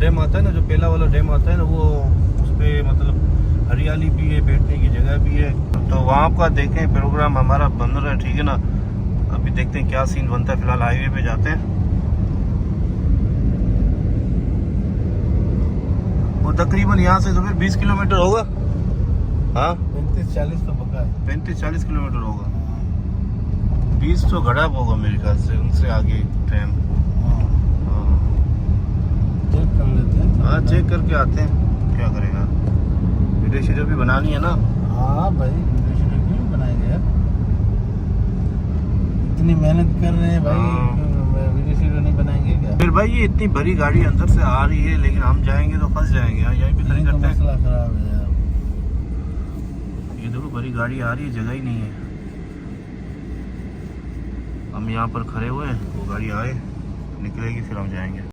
Dam आता है ना, जो पहला वाला डैम आता है ना, वो उस पे मतलब हरियाली भी है, बैठने की जगह भी है। तो वहाँ का देखें प्रोग्राम हमारा बन रहा है, ठीक है ना। अभी देखते हैं क्या सीन बनता है। फिलहाल हाईवे पे जाते हैं। वो तकरीबन यहाँ से तो फिर 20 किलोमीटर होगा। हाँ 35-40 तो पक्का है। 35-40 किलोमीटर होगा। 20 तो घड़ा होगा मेरे ख्याल से, उनसे आगे ट्रेन। चेक कर लेते हैं। हाँ चेक करके आते हैं, क्या करेगा। वीडियो शीडियो भी बनानी है ना। हाँ भाई, वीडियो शीडियो क्यों नहीं बनाएंगे यार, इतनी मेहनत कर रहे हैं भाई, वीडियो शीडियो नहीं बनाएंगे क्या। फिर भाई ये इतनी बड़ी गाड़ी अंदर से आ रही है, लेकिन हम जाएंगे तो फंस जाएंगे यार, यहीं पे खड़ी तो करते हैं। मसला खराब है यार। ये देखो बड़ी गाड़ी आ रही है, जगह ही नहीं है। हम यहाँ पर खड़े हुए हैं, वो गाड़ी आए निकलेगी फिर हम जाएंगे।